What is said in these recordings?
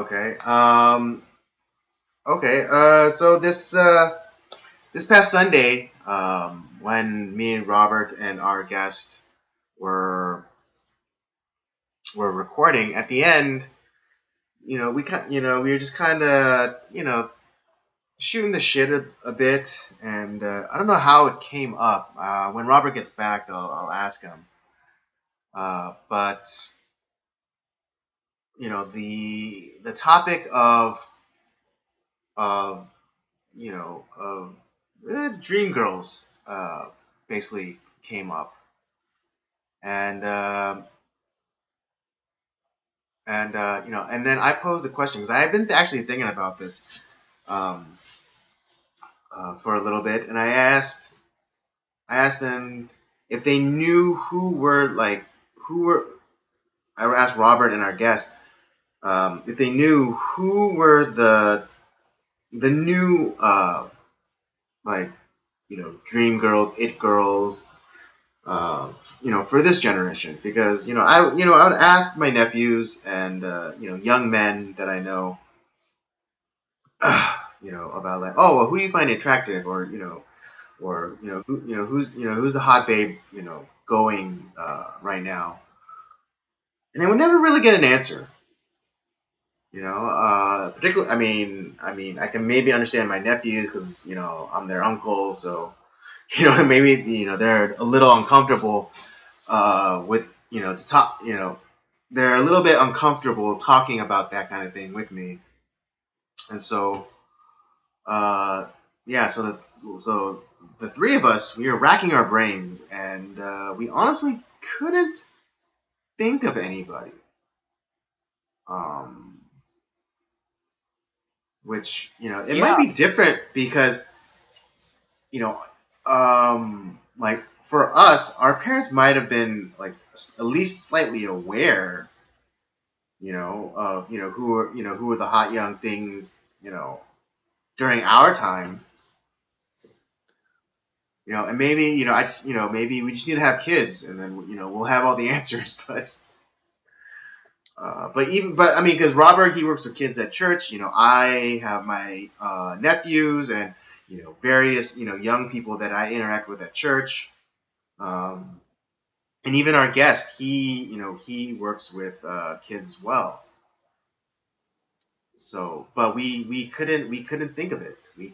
Okay. Okay. So this past Sunday, when me and Robert and our guest were were recording, at the end, we were just kind of, shooting the shit a bit, and I don't know how it came up. When Robert gets back, I'll ask him. But the topic of dream girls basically came up, and and then I posed a question because I have been actually thinking about this um, for a little bit, and I asked them if they knew who were. I asked Robert and our guest if they knew who were the new like dream girls, it girls, for this generation, because I would ask my nephews and young men that I know, about like, oh well, who do you find attractive, or who's the hot babe, going right now, and they would never really get an answer. Particularly, I can maybe understand my nephews because I'm their uncle, so maybe they're a little uncomfortable with to talk. They're a little bit uncomfortable talking about that kind of thing with me, and so yeah, so the three of us, we were racking our brains, and we honestly couldn't think of anybody. Um, which it might Yeah. be different because like for us, our parents might have been like at least slightly aware, of who were the hot young things, during our time, and maybe I just maybe we just need to have kids, and then we'll have all the answers, but I mean, because Robert, he works with kids at church. I have my nephews and various young people that I interact with at church. Um, and even our guest, he works with kids as well. So, but we couldn't think of it. We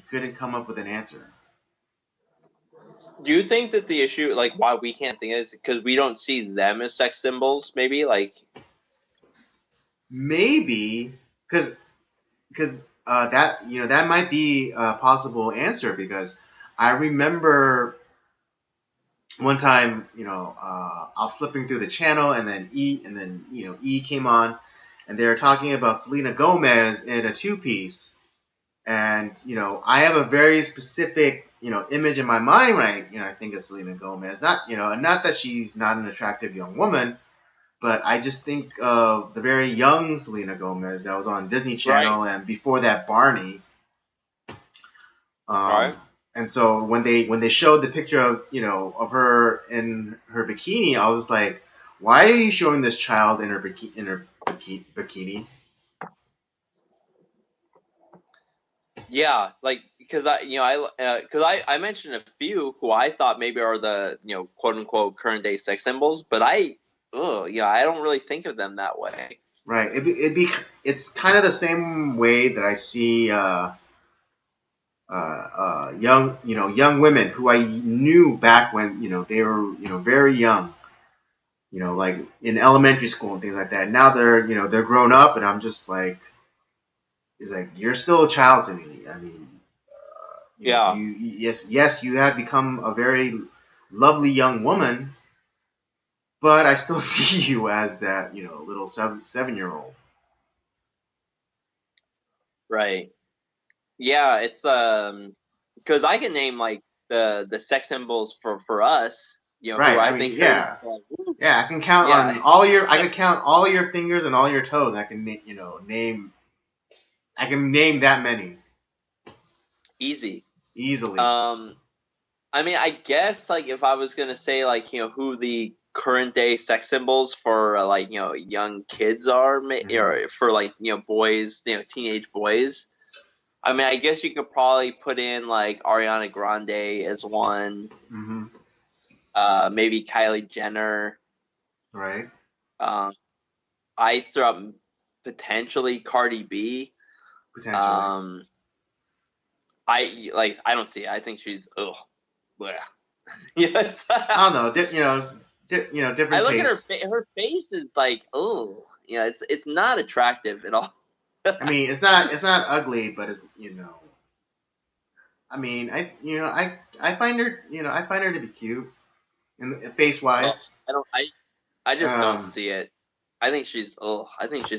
couldn't come up with an answer. Do you think that the issue, like why we can't think is because we don't see them as sex symbols? Maybe like Maybe because that might be a possible answer, because I remember one time, I was flipping through the channel, and then E came on, and they were talking about Selena Gomez in a two piece, and I have a very specific image in my mind when I think of Selena Gomez. Not that she's not an attractive young woman, but I just think of the very young Selena Gomez that was on Disney right, Channel, and before that Barney. right. Um, and so when they showed the picture of her in her bikini, I was just like, why are you showing this child in her bikini? Yeah, like because I mentioned a few who I thought maybe are the quote unquote current day sex symbols, but I don't really think of them that way. Right. It's kind of the same way that I see young women who I knew back when they were very young, like in elementary school and things like that. Now they're grown up, and I'm just like, it's like, you're still a child to me. I mean, Yeah, yes, you have become a very lovely young woman, but I still see you as that little 7-year-old. right. Yeah, it's because I can name like the sex symbols for us, who Right. I I mean, think is yeah. like, woo. Yeah, I can count Yeah, on all your. I can count all your fingers and all your toes. I can name. I can name that many easy. easily. Um, I mean, I guess like if I was gonna say like who the current day sex symbols for young kids are, or for boys, teenage boys. I mean, I guess you could probably put in like Ariana Grande as one. Mm-hmm. Maybe Kylie Jenner. Right. I throw up potentially Cardi B. Potentially. I don't see it. I think she's yes. I don't know. Different I look tastes. at her face is like it's not attractive at all. I mean, it's not ugly, but it's I mean, I find her to be cute, in face Oh, wise. I just don't see it. I think she's an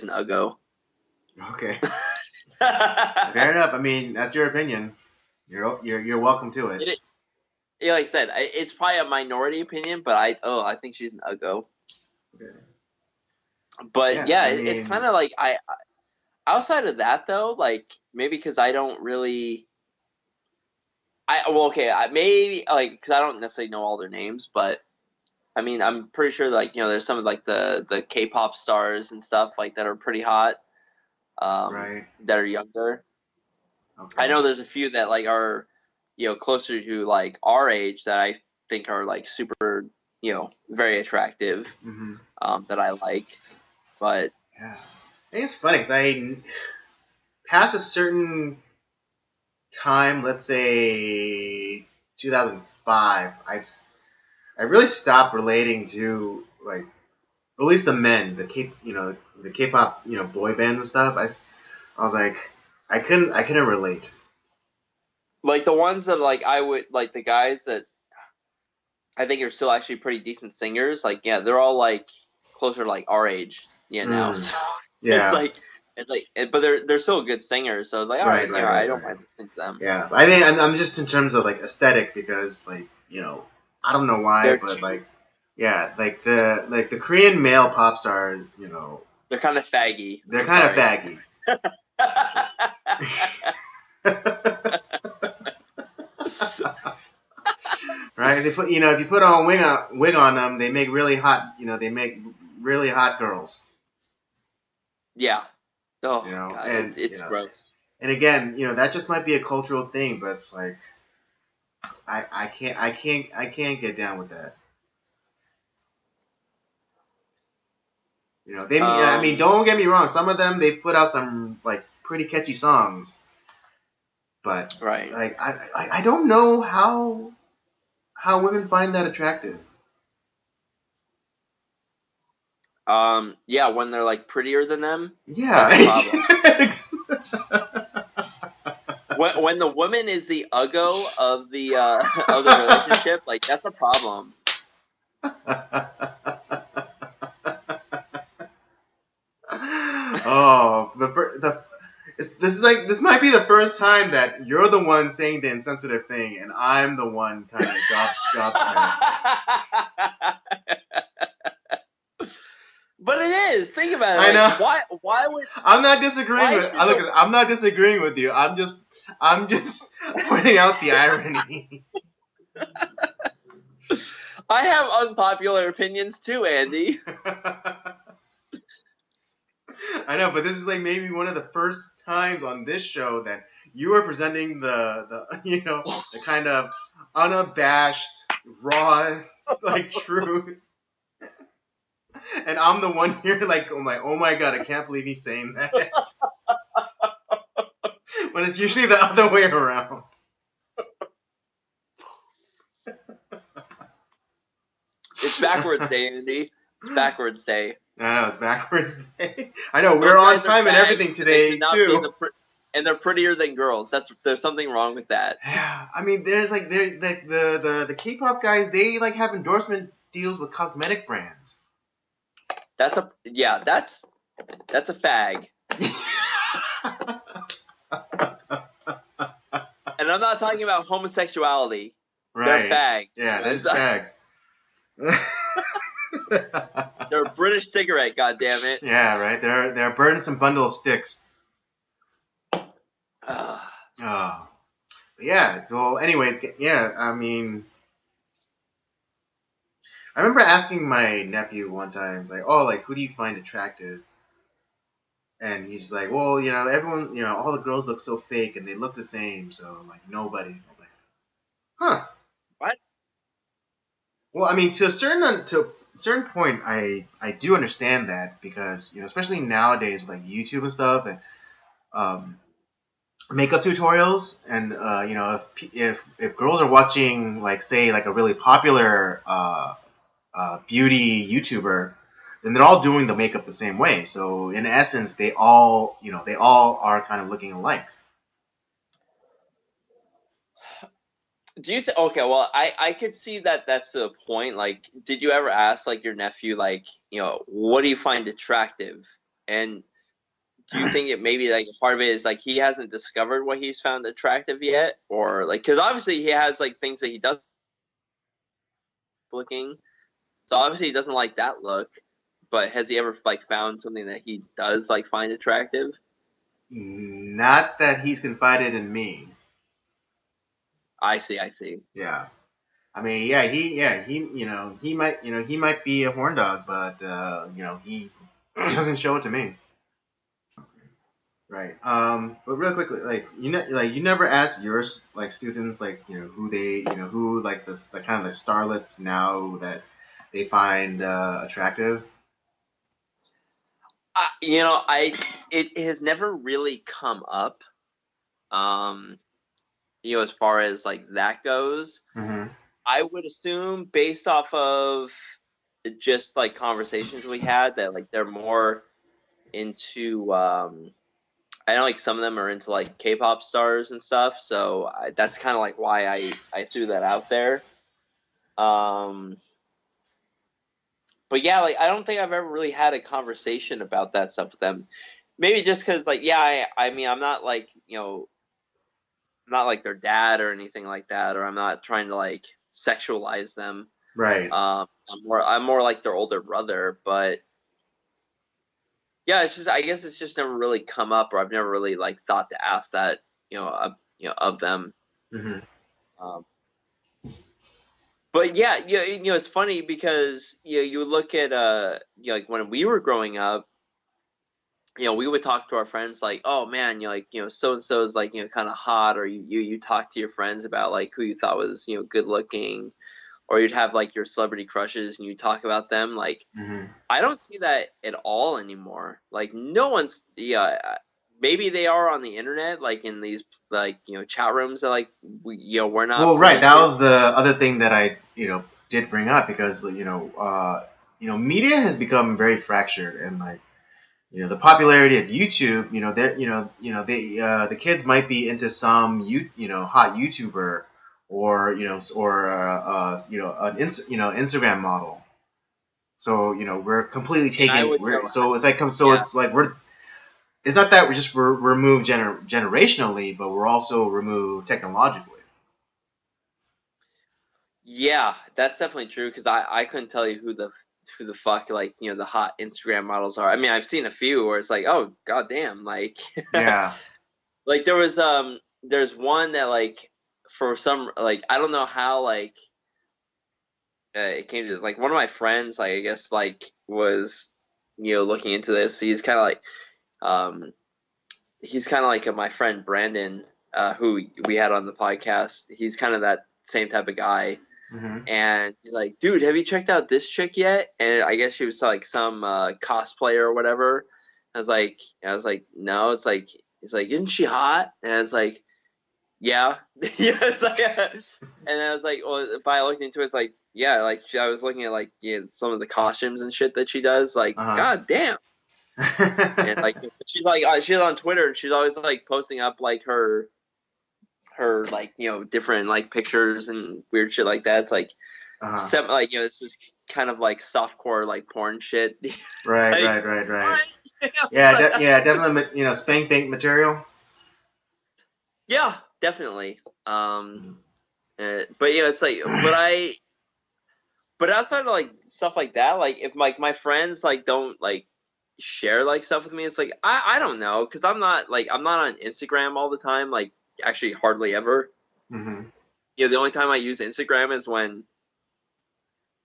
uggo. Okay. Fair enough. I mean, that's your opinion. You're welcome to it. Yeah, like I said, it's probably a minority opinion, but I think she's an uggo. Okay. But Yeah, I it's mean, kind of like outside of that though, like maybe because I don't really. Maybe like because I don't necessarily know all their names, but I mean I'm pretty sure like there's some of like the K-pop stars and stuff like that are pretty hot, right. that are younger. Okay. I know there's a few that like are closer to like our age that I think are like super very attractive, Mm-hmm. that I like, but Yeah. I think it's funny because I past a certain time, let's say 2005, I really stopped relating to like at least the men, the K-pop, boy bands and stuff. I was like, I couldn't relate. like the ones that like I would like the guys that I think are still actually pretty decent singers. Like, yeah, they're all like closer to like our age, now. So Yeah. it's like, but they're still good singers. So I was like, all right, I don't mind listening to them. Yeah, I think I'm just in terms of like aesthetic because like I don't know why, They're but cute. like yeah, like the Korean male pop stars, They're kind of faggy. they're kind of baggy. Right? They put if you put on wig on them, they make really hot girls. Yeah. Oh God, And it's gross. and again, that just might be a cultural thing, but it's like I can't get down with that. I mean, don't get me wrong. Some of them they put out some like pretty catchy songs, but right. like I don't know how women find that attractive. Yeah, when they're like prettier than them. Yeah. That's the problem. when the woman is the uggo of the of the relationship, like that's a problem. Oh, this might be the first time that you're the one saying the insensitive thing, and I'm the one kind of gobsmacked. But it is. Think about it. I know. Why would I'm not disagreeing with I'm not disagreeing with you. I'm just pointing out the irony. I have unpopular opinions too, Andy. I know, but this is like maybe one of the first times on this show that you are presenting the the kind of unabashed, raw, like truth. And I'm the one here like, oh my god, I can't believe he's saying that. When it's usually the other way around. It's backwards day, Andy. It's backwards day. I know, it's backwards day. I know, we're on time and everything today, too. And they're prettier than girls. There's something wrong with that. Yeah, I mean, there's like the K-pop guys. They like have endorsement deals with cosmetic brands. That's a fag. And I'm not talking about homosexuality. Right. They're fags. Yeah, they're fags. They're a British cigarette, goddammit. Yeah, right. They're a burdensome bundle of sticks. Yeah. Well, anyways, yeah. I mean, I remember asking my nephew one time, it's like, oh, like who do you find attractive? And he's like, well, everyone, all the girls look so fake and they look the same, so like nobody. I was like, huh. What? Well, I mean, to a certain point, I do understand that because especially nowadays with like YouTube and stuff and um, makeup tutorials, and if girls are watching like say like a really popular beauty YouTuber, then they're all doing the makeup the same way. So in essence, they all are kind of looking alike. Do you think? Okay, well, I could see that that's the point. Like, did you ever ask like your nephew, like, what do you find attractive? And do you think it maybe like part of it is like he hasn't discovered what he's found attractive yet, or like because obviously he has like things that he does looking, so obviously he doesn't like that look. But has he ever like found something that he does like find attractive? Not that he's confided in me. I see, I see. Yeah. I mean, he might be a horn dog, but he doesn't show it to me. Right. But real quickly, you never ask your like students like who like the kind of the starlets now that they find attractive. I it has never really come up. Um, as far as like that goes, Mm-hmm. I would assume based off of just like conversations we had that like they're more into I know like some of them are into like K-pop stars and stuff, so that's kind of like why I threw that out there. Um, but yeah, like I don't think I've ever really had a conversation about that stuff with them. Maybe just because like yeah, I mean I'm not like I'm not like their dad or anything like that, or I'm not trying to like sexualize them. Right. I'm more like their older brother, but yeah, it's just I guess it's just never really come up, or I've never really like thought to ask that, of them. Mm-hmm. Um, but yeah, it's funny because you look at like when we were growing up, we would talk to our friends like, oh man, like so and so is like kind of hot, or you talk to your friends about like who you thought was good looking, or you'd have like your celebrity crushes and you talk about them like Mm-hmm. I don't see that at all anymore. Like no one's maybe they are on the internet like in these like chat rooms that like we're not Well, right. privy That to. was the other thing that I did bring up because media has become very fractured and like the popularity of YouTube, the kids might be into some hot YouTuber or an Instagram model. So we're completely And I taking would we're never. so it's like so Yeah, it's like it's not that we're removed generationally, but we're also removed technologically. yeah, that's definitely true because I couldn't tell you who the fuck like the hot Instagram models are. I mean, I've seen a few where it's like, oh goddamn, like Yeah. like there's one that like for some like I don't know how like it came to this. Like one of my friends, like I guess, like was looking into this. Um, he's kind of like my friend Brandon, who we had on the podcast. He's kind of that same type of guy, Hmm. and he's like, "Dude, have you checked out this chick yet?" And I guess she was like some cosplayer or whatever. I was like, no. It's like, he's like, "Isn't she hot?" And I was like, yeah, yeah. It's like, and I was like, well, if I looked into it, it's like, yeah, like I was looking at like some of the costumes and shit that she does. Like, Uh god damn. And huh. like, she's on Twitter and she's always like posting up like her like different like pictures and weird shit like that. It's like Uh-huh. some like this is kind of like softcore like porn shit. It's Right, like right, right, right. what? It's Yeah, like, yeah, definitely. Spank bank material. yeah, definitely. But it's like, but outside of like stuff like that, like if like my friends like don't like share like stuff with me, it's like I don't know because I'm not on Instagram all the time. Like actually hardly ever. Hmm. The only time I use Instagram is when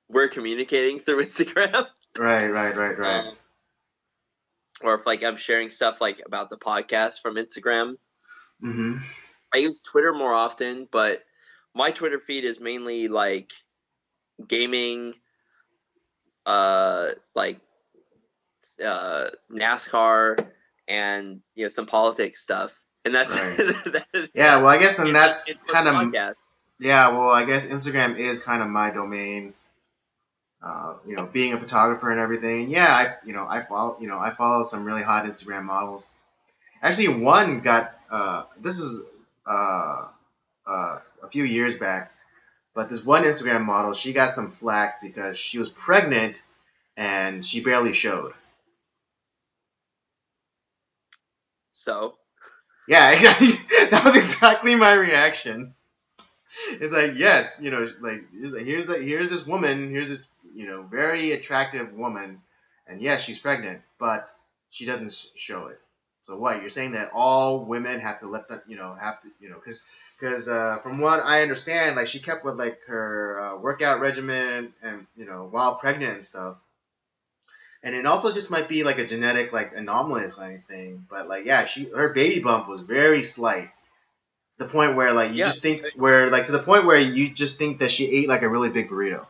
we're communicating through Instagram. Right. Or if like I'm sharing stuff like about the podcast from Instagram. Mm-hmm. I use Twitter more often, but my Twitter feed is mainly like gaming, like NASCAR, and some politics stuff, and that's Right. that, Yeah, well, I guess then and that's for kind the of, podcast. yeah, well, I guess Instagram is kind of my domain. Being a photographer and everything. Yeah, I follow some really hot Instagram models. Actually, one got this was a few years back, but this one Instagram model, she got some flack because she was pregnant and she barely showed. So Yeah, exactly. That was exactly my reaction. It's like, yes, like here's this woman, here's this very attractive woman, and yes, she's pregnant, but she doesn't show it. So what? You're saying that all women have to let them, because from what I understand, like she kept with like her workout regimen and while pregnant and stuff. And it also just might be like a genetic like anomaly kind of thing, but like yeah, her baby bump was very slight, to the point where like you yeah, just think where like to the point where you just think that she ate like a really big burrito.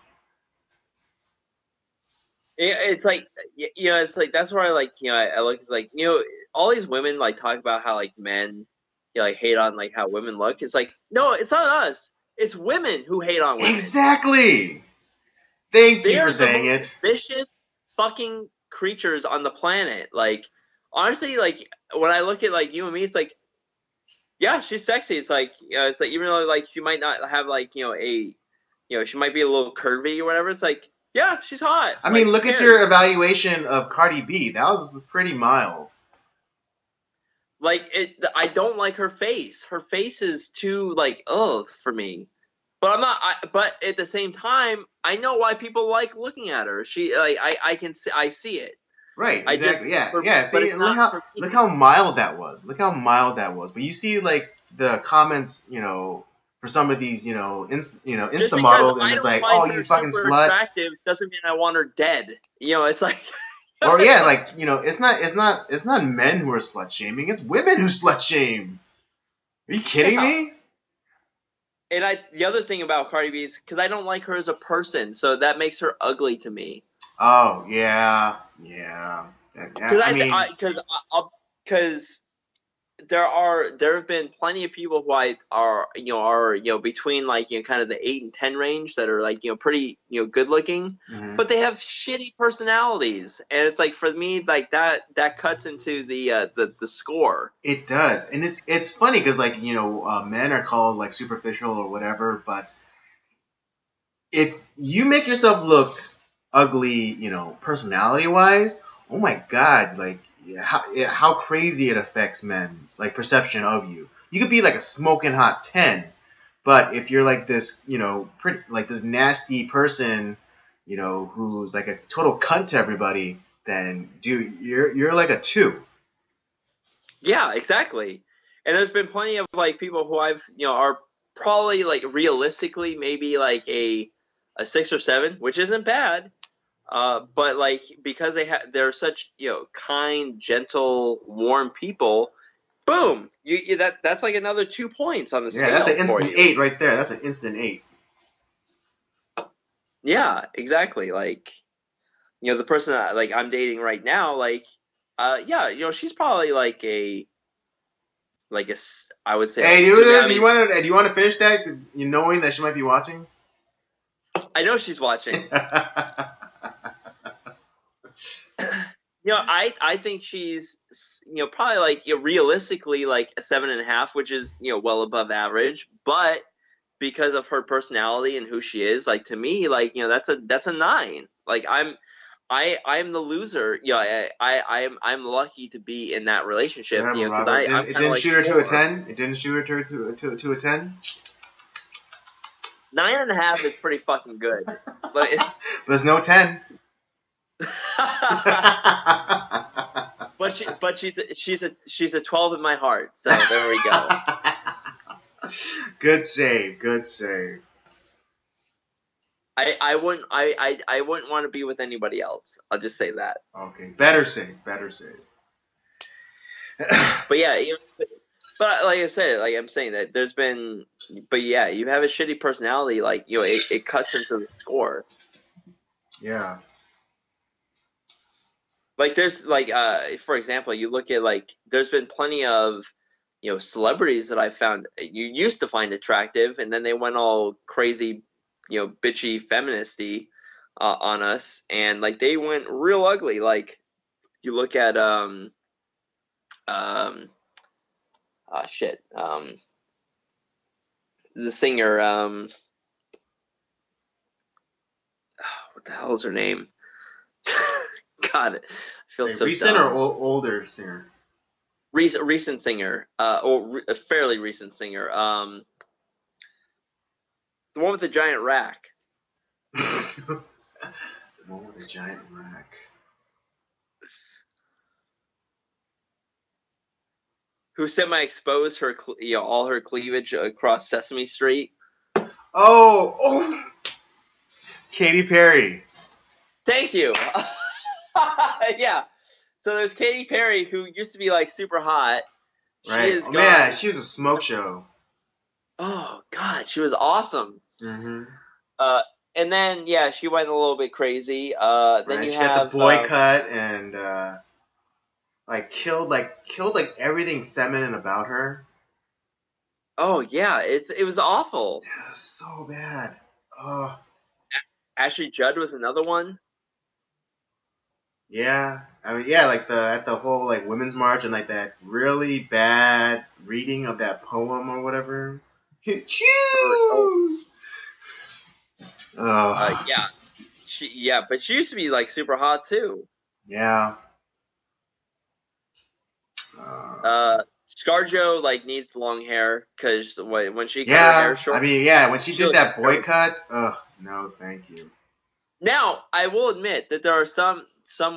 it's like it's like that's where I like I look. It's like all these women like talk about how like men like hate on like how women look. It's like no, it's not us. It's women who hate on women. Exactly. Thank They you for are the saying most it. vicious fucking creatures on the planet. Like honestly, like when I look at like you and me, it's like yeah, she's sexy. It's like even though like she might not have like she might be a little curvy or whatever. It's like yeah, she's hot. I mean, Like who look at your cares? evaluation of Cardi B. That was pretty mild. Like I don't like her face. Her face is too like ugh for me. But I'm not. But at the same time, I know why people like looking at her. She like I can see I see it. Right, I exactly. just Yeah. but See, it's and look not how for me. look how mild that was. Look how mild that was. But you see, like the comments, for some of these, Just Insta because models, and I it's don't like, find oh, you her fucking super slut. attractive doesn't mean I want her dead. It's like Or it's yeah, like like it's not men who are slut shaming. It's women who slut shame. Are you kidding yeah. me? And the other thing about Cardi B is because I don't like her as a person, so that makes her ugly to me. Oh yeah. Because I mean, because there have been plenty of people who I are between like kind of the 8 and 10 range that are like pretty good looking, mhm. but they have shitty personalities, and it's like for me like that cuts into the score. It does, and it's funny because like men are called like superficial or whatever, but if you make yourself look ugly, personality wise, oh my god, like how crazy it affects men's like perception of you. You could be like a smoking hot 10, but if you're like this, pretty like this nasty person, who's like a total cunt to everybody, then dude, you're like a 2. Yeah, exactly. And there's been plenty of like people who I've are probably like realistically maybe like a 6 or 7, which isn't bad. But like because they're such kind, gentle, warm people. Boom! That's like another 2 points on the Yeah, that's an scale for instant you. 8 right there. That's an instant 8. Yeah, exactly. Like the person that like I'm dating right now, like yeah, she's probably like I would say like Hey, a 2. I do you mean, want to finish that? You knowing that she might be watching. I know she's watching. I think she's probably like realistically like a 7.5, which is well above average, but because of her personality and who she is, like to me, like that's a 9. Like I'm the loser. I'm lucky to be in that relationship. Whatever, Because Robert. I'm It kind of didn't like shoot her to a 4. 10. It didn't shoot her to a 10. 9.5 is pretty fucking good. But There's no 10. but she's a 12 in my heart. So there we go. Good save. Good save. I wouldn't want to be with anybody else. I'll just say that. Okay, better safe, better safe. But yeah, but like I said, like I'm saying that there's been, but yeah, you have a shitty personality, like it cuts into the score. Yeah. Like there's like for example, you look at like there's been plenty of celebrities that I found you used to find attractive, and then they went all crazy, bitchy feministy on us, and like they went real ugly. Like you look at um shit the singer what the hell is her name? God, I feel so recent dumb. or older singer? Recent singer, or a fairly recent singer. The one with the giant rack. The one with the giant rack. Who semi-exposed her, all her cleavage across Sesame Street. Oh, Katy Perry. Thank you. Yeah. So there's Katy Perry, who used to be like super hot. Right. She is man, she was a smoke show. Oh God, she was awesome. Mm-hmm. And then yeah, she went a little bit crazy. Then you she have got the boycott and killed everything feminine about her. Oh yeah, it was awful. Yeah, so bad. Oh. Ashley Judd was another one. Yeah, I mean, yeah, like at the whole like women's march and like that really bad reading of that poem or whatever. Choose. Yeah, but she used to be like super hot too. Yeah. ScarJo like needs long hair because when she cut her hair short. I mean, yeah, when she did that boycott, no, thank you. Now I will admit that there are some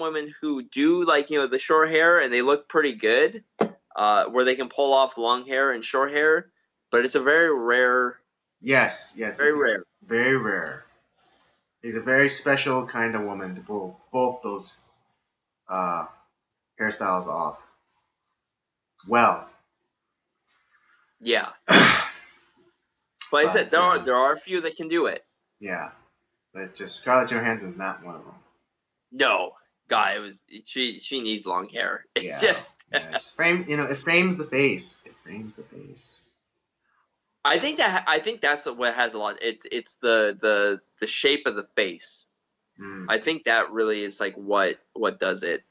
women who do like the short hair and they look pretty good, where they can pull off long hair and short hair, but it's a very rare. Yes, very rare. Very rare. He's a very special kind of woman to pull both those hairstyles off. Well. Yeah. But I said there are a few that can do it. Yeah, but just Scarlett Johansson's not one of them. No, God, she needs long hair. It just it frames the face. It frames the face. I think that's what has a lot. It's the shape of the face. I think that really is like what does it.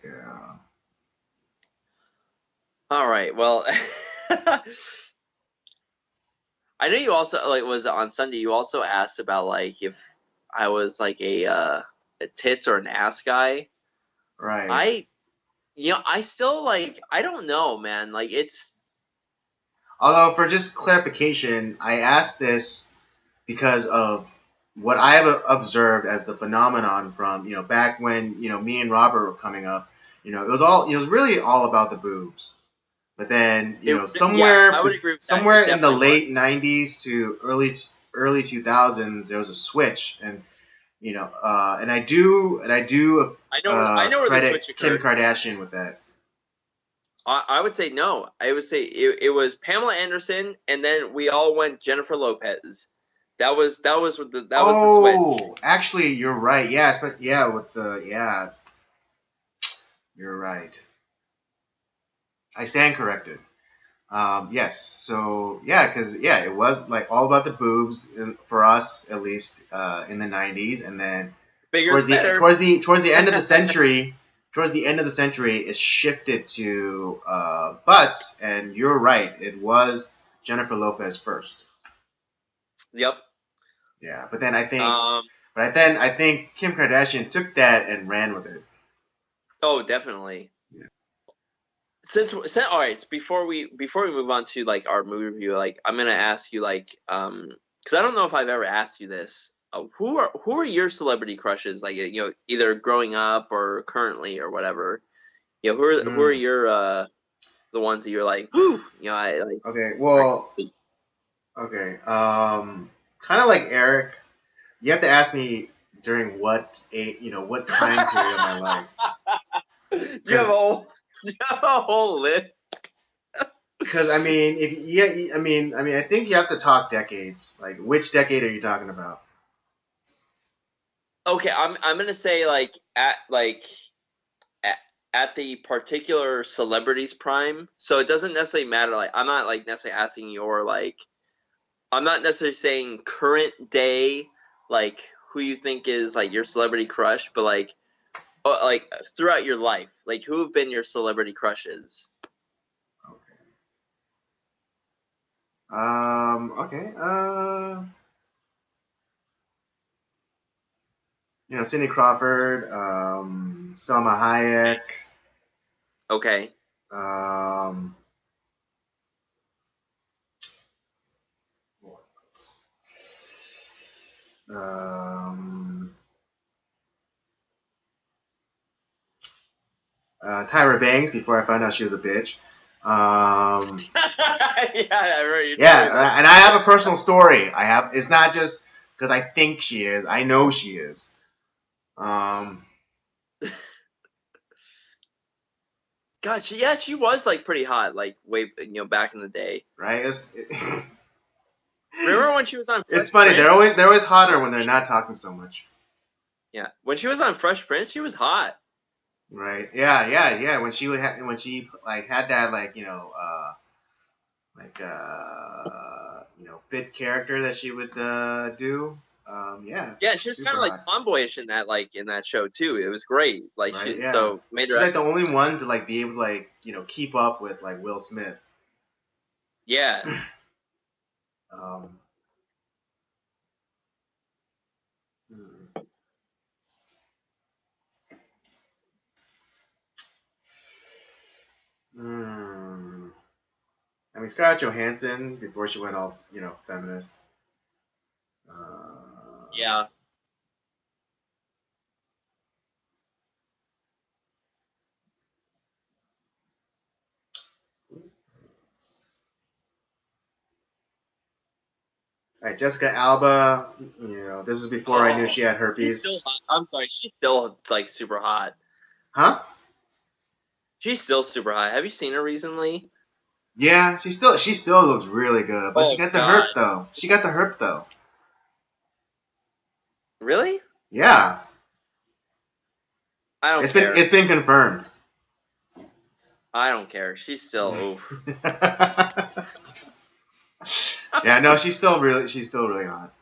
Yeah. All right. Well, I know you also was on Sunday. You also asked about like if I was like a tits or an ass guy. Right. I still I don't know, man. Like it's. Although for just clarification, I asked this because of what I have observed as the phenomenon from back when me and Robert were coming up. It was really all about the boobs. But then somewhere I would agree with somewhere in the late '90s to early 2000s, there was a switch, and and I know where the switch occurred. Kim Kardashian with that. I would say no. I would say it was Pamela Anderson, and then we all went Jennifer Lopez. That was the switch. Oh, actually, you're right. Yeah, you're right. I stand corrected. Yes. So because it was like all about the boobs for us, at least in the '90s, and then towards the end of the century, it shifted to butts. And you're right, it was Jennifer Lopez first. Yep. Yeah, but then I think Kim Kardashian took that and ran with it. Oh, definitely. Yeah. Since all right, before we move on to like our movie review, like I'm gonna ask you because I don't know if I've ever asked you this. Who are your celebrity crushes? Like either growing up or currently or whatever. Who are your the ones that you're like, whoo, I like. Okay, well, Okay. Kind of like Eric, you have to ask me during what time period of my life. You have a whole, you have a whole list. Because I mean, if yeah, I think you have to talk decades. Like, which decade are you talking about? Okay, I'm gonna say at, at the particular celebrity's prime. So it doesn't necessarily matter. Like I'm not like necessarily asking your like I'm not necessarily saying current day like who you think is like your celebrity crush, but like throughout your life, like who have been your celebrity crushes? Okay. Cindy Crawford, Selma Hayek, Okay. um, um, Tyra Banks before I found out she was a bitch. Yeah, I remember you told me Yeah, that. and I have a personal story. It's not just because I think she is. I know she is. Um, God, she was like pretty hot, like way back in the day. right? Remember when she was on It's Fresh funny. Prince? They're always hotter when they're not talking so much. Yeah, when she was on Fresh Prince, she was hot. Right? Yeah. When she like had that bit character that she would do. Yeah, Yeah, she was kind super of like hot. tomboyish in that show too. It was great. Like Right? she Yeah. so made her. She's like the only one to like be able to keep up with like Will Smith. Yeah. Um, hmm. Hmm. I mean, Scarlett Johansson before she went all feminist. Yeah. Jessica Alba. This is before I knew Oh, she had she's herpes. still hot. I'm sorry, she's still like super hot. Huh? She's still super hot. Have you seen her recently? Yeah, she still looks really good, but she Oh got the God, herp though. She got the herp though. really? Yeah, I don't it's been care. it's been confirmed. I don't care. She's still oof. Yeah, no, she's still really hot.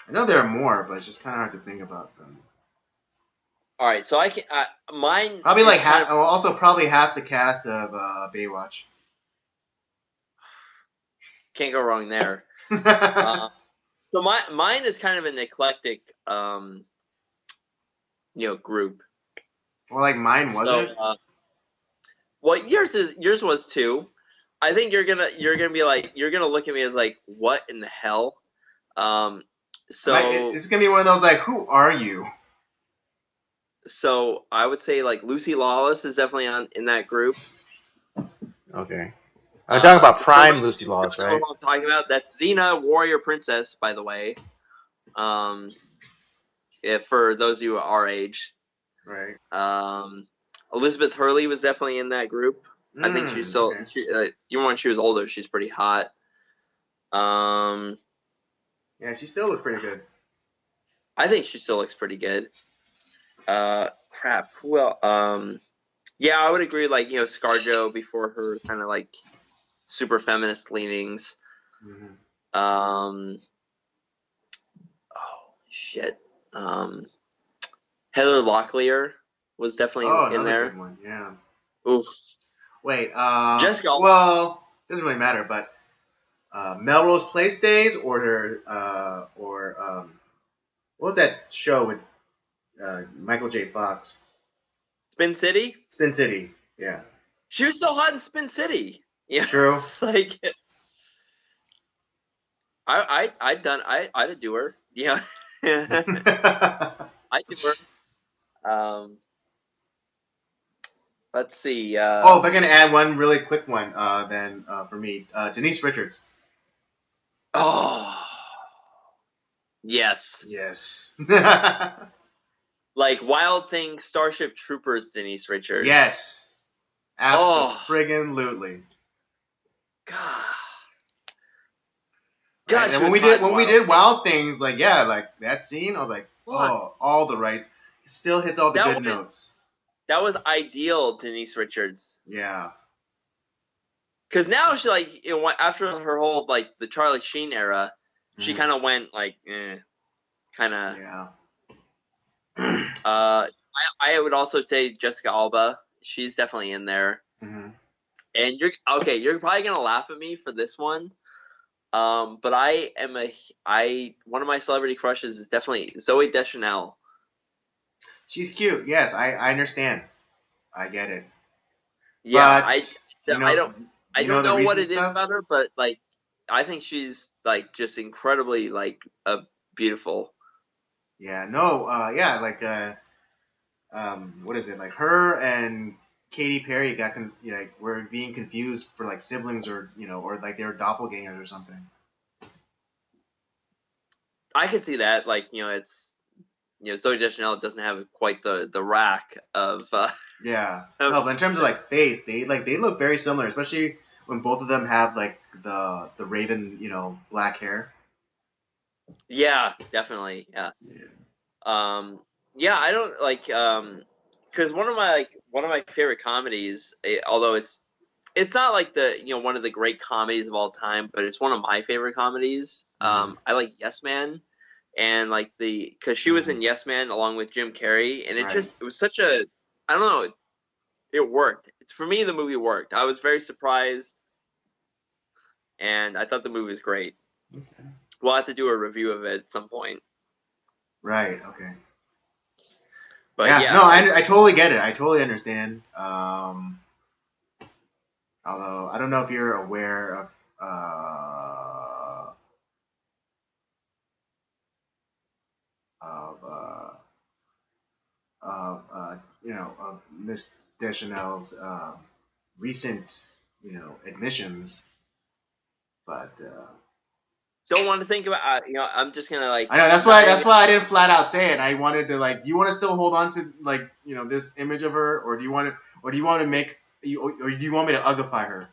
I know there are more, but it's just kind of hard to think about them. All right, so I can. Mine Probably is like kind half. of Also, probably half the cast of Baywatch. can't go wrong there. Well, So mine is kind of an eclectic, group. like mine So, wasn't. well, yours was too. I think you're gonna be like you're gonna look at me as like what in the hell. Um, so It's gonna be one of those like, who are you? so I would say like Lucy Lawless is definitely in that group. Okay. I'm talking about For Prime those of Lucy you who Lawless, don't know right? what I'm talking about, that's Xena, Warrior Princess, by the way. Um, if for those of you our age, Right. Elizabeth Hurley was definitely in that group. I think she's still Okay. even when she was older, she's pretty hot. Um, Yeah, she still looks pretty good. I think she still looks pretty good. Crap. Well, yeah, I would agree. Like ScarJo before her kind of like super feminist leanings. Mm-hmm. Oh shit. Um, Heather Locklear was definitely Oh, in another there. good one. Yeah. Oof. Wait. Jessica. Well, doesn't really matter, but Melrose Place days or what was that show with Michael J. Fox? Spin City. Spin City. Yeah. She was still hot in Spin City. Yeah, True. it's like I'd do her. Yeah, I do her. Um, let's see. Oh, if I can add one really quick one, then for me, Denise Richards. Oh, yes. Yes. Like Wild Thing, Starship Troopers, Denise Richards. Yes. Oh, Absolutely. God. Right? God, And she when was we hot did in when we Wild did Thing. Wild Things, like yeah, like that scene, I was like, What? oh, all the right. It still hits all the good notes. That was ideal, Denise Richards. Yeah. Because now she like after her whole like the Charlie Sheen era, she kind of went like kind of. Yeah. I would also say Jessica Alba. She's definitely in there. Mm-hmm. And you're probably gonna laugh at me for this one. But one of my celebrity crushes is definitely Zooey Deschanel. She's cute. Yes, I understand. I get it. Yeah, But do you I know don't do I you know don't the know what recent it is stuff? about her, but like I think she's like just incredibly like beautiful. Yeah. No. Yeah. Like what is it? Like her and Katy Perry like were being confused for like siblings or or like they were doppelgangers or something. I could see that. Like it's Zooey Deschanel doesn't have quite the rack of. Yeah. Of No, but in terms of like face, they look very similar, especially when both of them have like the raven, black hair. yeah, definitely. Yeah. Yeah. Yeah, I don't like because one of my favorite comedies, although it's not like the one of the great comedies of all time, but it's one of my favorite comedies. Mm-hmm. I like Yes Man, and like because she was Mm-hmm. in Yes Man along with Jim Carrey, and Right. it was such a I don't know, it worked for me. The movie worked. I was very surprised, and I thought the movie was great. Okay. We'll have to do a review of it at some point. Right. Okay. But Yeah. No, yeah, like I totally get it. I totally understand. Although I don't know if you're aware of of Miss Deschanel's recent admissions, but don't want to think about. I'm just gonna like I know that's why not even. I didn't flat out say it. I wanted to like, do you want to still hold on to like this image of her, or do you want to make or do you want me to ugify her?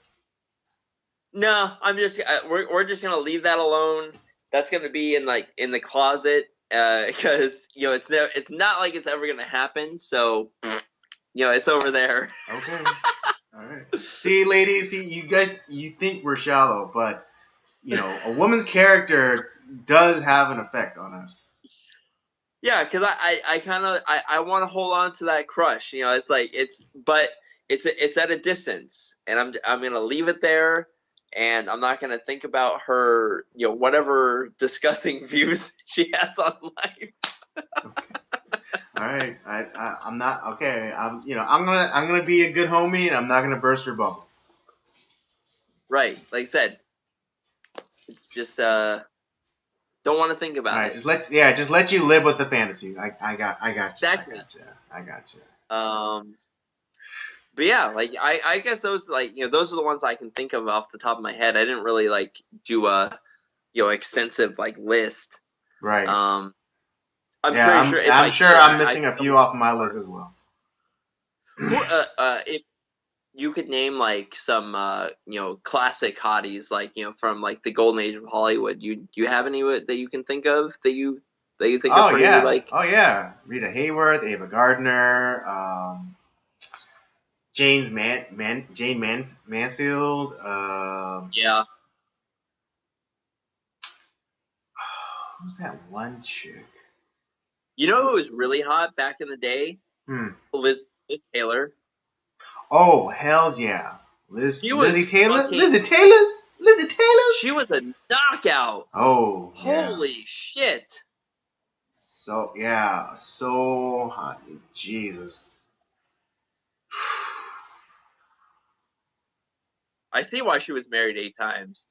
No, I'm just we're just gonna leave that alone. That's gonna be in the closet because it's not like it's ever gonna happen. So it's over there. Okay, all right. See, ladies, you guys, you think we're shallow, but a woman's character does have an effect on us. Yeah, because I kind of I want to hold on to that crush. It's like it's at a distance, and I'm gonna leave it there, and I'm not gonna think about her whatever disgusting views she has on life. Okay. All right, I'm not okay. I'm gonna be a good homie, and I'm not gonna burst your bubble. Right, like I said, it's just don't want to think All about right, it. just let you live with the fantasy. I got you. Exactly. I got you. But yeah, like I guess those those are the ones I can think of off the top of my head. I didn't really like do a extensive like list. Right. I'm Yeah, pretty sure if I I'm sure did, I'm I missing a could few off my list as well. if you could name like some classic hotties like from like the golden age of Hollywood, you have any that you can think of that you think are Oh pretty yeah, like oh yeah. Rita Hayworth, Ava Gardner, Jane Mansfield. yeah. Who's that one chick? You know who was really hot back in the day? Hmm. Liz Taylor. Oh hells yeah, She was Lizzie Taylor, fucking. Lizzie Taylor. She was a knockout. Oh yeah. Holy shit! So yeah, so hot. Jesus. I see why she was married 8 times.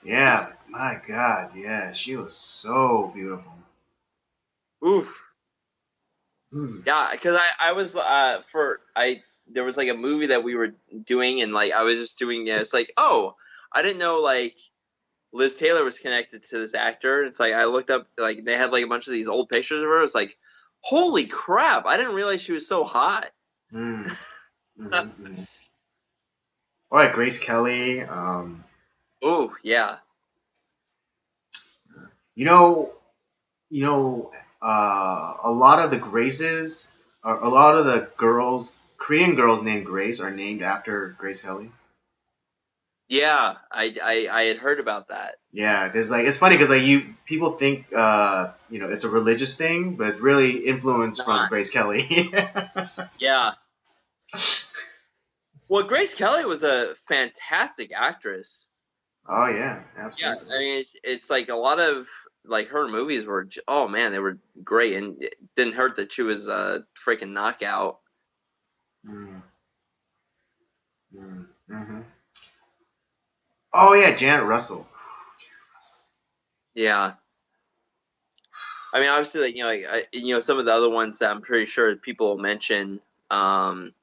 Yeah, my God, yeah, she was so beautiful. Oof. Hmm. Yeah, because I was there was like a movie that we were doing, and like I was just doing it's like, oh, I didn't know like Liz Taylor was connected to this actor. It's like I looked up, like they had like a bunch of these old pictures of her. It's like, holy crap! I didn't realize she was so hot. Hmm. Mm-hmm. All right, Grace Kelly. Oh yeah, You know, you know, a lot of the Graces, or a lot of the girls, Korean girls named Grace, are named after Grace Kelly. yeah. I had heard about that. Yeah, because like it's funny because like you people think it's a religious thing, but it's really It's influenced from not. Grace Kelly. Yeah. Well, Grace Kelly was a fantastic actress. Oh yeah, Yeah, absolutely. I mean, it's like a lot of like her movies were. Oh man, they were great, and it didn't hurt that she was a freaking knockout. Mm, mm-hmm. Oh yeah, Janet Russell. Yeah, I mean, obviously, like some of the other ones that I'm pretty sure people will mention. Um,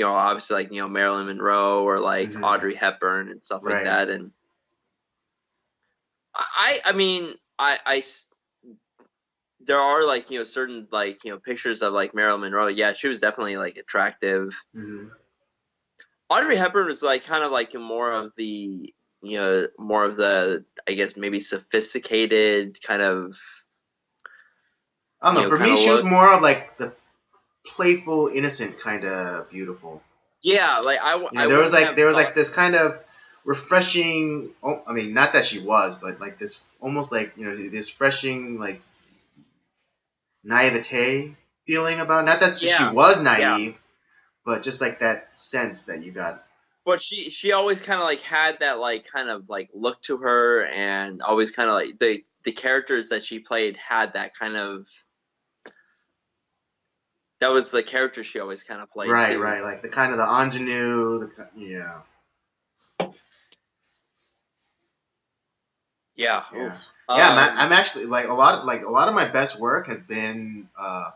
obviously, like Marilyn Monroe or like Mm-hmm. Audrey Hepburn and stuff like Right. that. And I mean, there are like certain like pictures of like Marilyn Monroe. Yeah, she was definitely like attractive. Mm-hmm. Audrey Hepburn was like kind of like more of the more of the, I guess, maybe sophisticated kind of I don't know. For kind me, of she was look. more of like the playful, innocent kind of beautiful. Yeah, like I There was wouldn't like have there was thought. like this kind of refreshing. Oh, I mean, not that she was, but like this almost like this refreshing like naivete feeling about. Not that she Yeah, was yeah, naive, but just like that sense that you got. but she always kind of like had that like kind of like look to her, and always kind of like the characters that she played had that kind of, that was the character she always kind of played Right, too. right. Like the kind of the ingenue. Yeah, Yeah. Oof. yeah, yeah. I'm Um. actually like a lot of my best work has been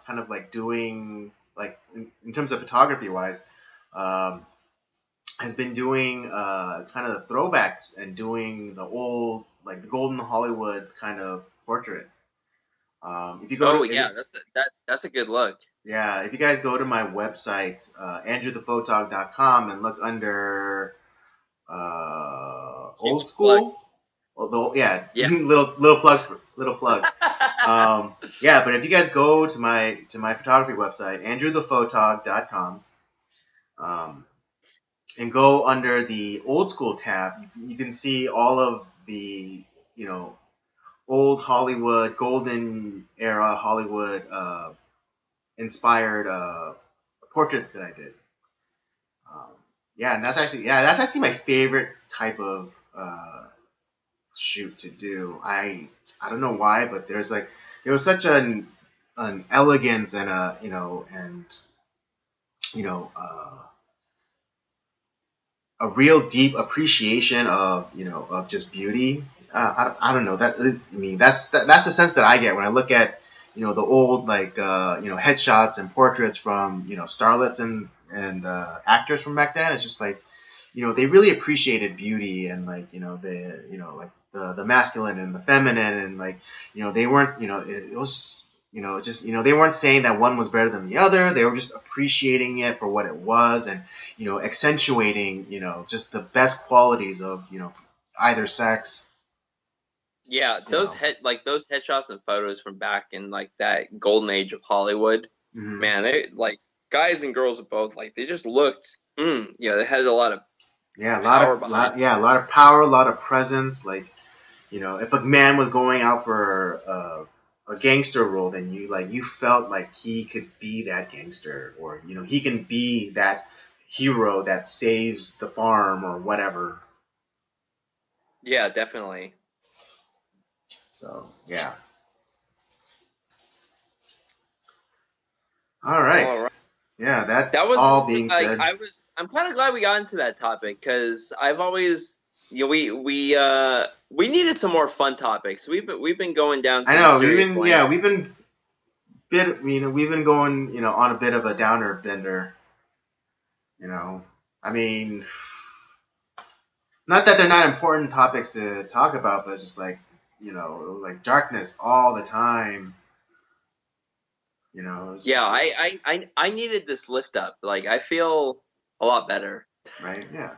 kind of like doing like in terms of photography wise. Um, has been doing kind of the throwbacks and doing the old like the golden Hollywood kind of portrait. If you go Oh to yeah, that's a good look. if you guys go to my website andrewthephotog.com and look under old Shameless plug. school, although yeah, Yeah. little plug. Yeah, but if you guys go to my photography website andrewthephotog.com, um, and go under the old school tab, you can see all of the you know old Hollywood, golden era Hollywood inspired portraits that I did. Um, yeah, and that's actually my favorite type of shoot to do. I don't know why, but there was such an elegance and a you know a real deep appreciation of of just beauty. I don't know that I mean that's the sense that I get when I look at the old like headshots and portraits from starlets and actors from back then. It's just like they really appreciated beauty and like the like the masculine and the feminine and like they weren't it was just they weren't saying that one was better than the other. They were just appreciating it for what it was and accentuating just the best qualities of either sex. Yeah, you know those headshots and photos from back in like that golden age of Hollywood, hmm man, they like guys and girls both like they just looked, they had a lot of yeah, power behind. a lot of power, a lot of presence. Like if a man was going out for a gangster role, then you felt like he could be that gangster, or he can be that hero that saves the farm or whatever. Yeah, definitely. So yeah. All right. All right. Yeah. That That was all being like said, I'm kind of glad we got into that topic because I've always we needed some more fun topics. We've been going down I some know serious lane. we've been we've been going, on a bit of a downer bender. I mean, not that they're not important topics to talk about, but it's just like, like darkness all the time. Yeah, I needed this lift up. Like I feel a lot better. Right? Yeah.